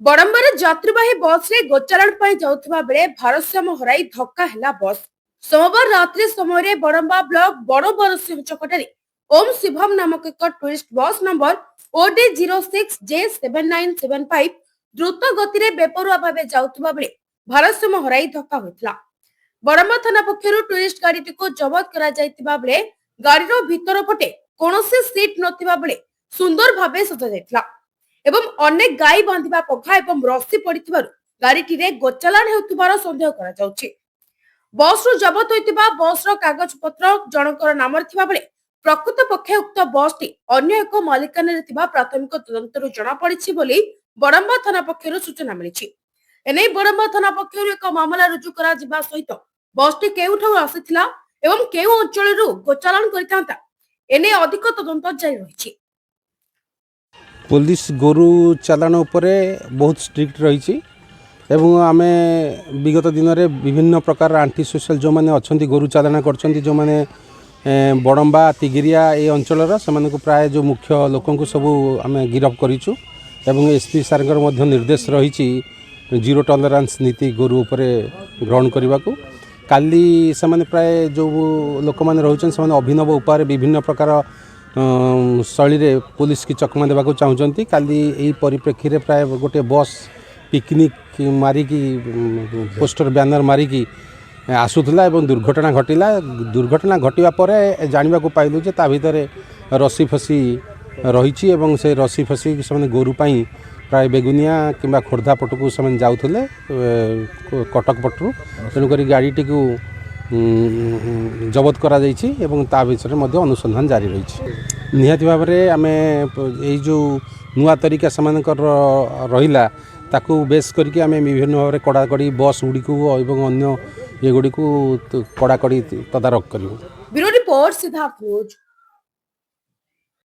ବଡମ୍ବାରେ ଯାତ୍ରୀବାହୀ ବସ୍ରେ ଗୋଚାରଣ ପାଇଁ ଯାଉଥିବା ବେଳେ ଭାରସାମ୍ୟ ହରାଇ ଧକ୍କା ହେଲା ବସ୍। ସୋମବାର ରାତ୍ରି ସମୟରେ ବଡମ୍ବା ବ୍ଲକ ବଡ ବରସିଂହ ଛକଠାରେ ଓମ୍ ଶିଭମ ନାମକ ଏକ ଟୁରିଷ୍ଟ ବସ୍ ନମ୍ବର OD06J7975 ଦ୍ରୁତ ଗତିରେ ବେପରୁଆ ଭାବେ ଯାଉଥିବା ବେଳେ ଭାରସାମ୍ୟ ହରାଇ ଧକ୍କା ହୋଇଥିଲା। ବଡମ୍ବା ଥାନା ପକ୍ଷରୁ ଟୁରିଷ୍ଟ ଗାଡିଟିକୁ ଜବତ କରାଯାଇଥିବା ବେଳେ ଗାଡିର ଭିତର ପଟେ କୌଣସି ସିଟ୍ ନଥିବା ବେଳେ ସୁନ୍ଦର ଭାବେ ସଜାଯାଇଥିଲା ଏବଂ ଅନେକ ଗାଈ ବାନ୍ଧିବା ପଘା ଏବଂ ରସି ପଡିଥିବାରୁ ଗାଡିଟିରେ ଗୋଚାଲାଣ ହେଉଥିବାର ସନ୍ଦେହ କରାଯାଉଛି। ବସ୍ରୁ ଜବତ ହୋଇଥିବା ବସ୍ର କାଗଜପତ୍ର ଜଣଙ୍କର ନାମରେ ଥିବା ବେଳେ ପ୍ରକୃତ ପକ୍ଷେ ଉକ୍ତ ବସ୍ଟି ଅନ୍ୟ ଏକ ମାଲିକାନାରେ ଥିବା ପ୍ରାଥମିକ ତଦନ୍ତରୁ ଜଣାପଡିଛି ବୋଲି ବଡମ୍ବା ଥାନା ପକ୍ଷରୁ ସୂଚନା ମିଳିଛି। ଏନେଇ ବଡମ୍ବା ଥାନା ପକ୍ଷରୁ ଏକ ମାମଲା ରୁଜୁ କରାଯିବା ସହିତ ବସ୍ଟି କେଉଁଠାରୁ ଆସିଥିଲା ଏବଂ କେଉଁ ଅଞ୍ଚଳରୁ ଗୋଚାଲାଣ କରିଥାନ୍ତା ଏନେଇ ଅଧିକ ତଦନ୍ତ ଜାରି ରହିଛି। पुलिस गोरु चालाण उपरे बहुत स्ट्रिक्ट रही एवं आम विगत दिन में विभिन्न प्रकार आंटी सोशल जो मैंने अच्छा गोरु चालाण कर जो मैंने बड़म्बा तिगिरिया ये अंचल से प्राय जो मुख्य लोक सब आम गिरफ करूँ एवं एसपी सार निर्देश रही जीरो टॉलरेंस नीति गोरु उपरे ग्रहण करने को काली से प्राय जो लोक मैंने रोचे अभिनव उपाय विभिन्न प्रकार शैली रे पुलिस की चकमा देवा चाहते काली यही परिप्रेक्षी में प्राय गोटे बस पिकनिक मारिकी पोस्टर बैनर मारिकी आसूला और दुर्घटना घटला। दुर्घटना घटवा पर जानवा पाइलु जे ता भितर रसी फसी रही से रसी फसी से गोरुपाई प्राय बेगुनिया कि खोर्धा पटकू से जाऊे कटक पटू तेणुक गाड़ीटी को जबत करा जाइछि एवं ता विषय में अनुसंधान जारी रही निहाती भाव में आम यही जो नुआ तरीका से रहा ताकू बेस करके आम विभिन्न भाव में कड़ाकड़ी बस गुड़ी को अन्य ये गुड़ी को कड़ाकड़ी तदारख करूँ। Bureau report Siddharth.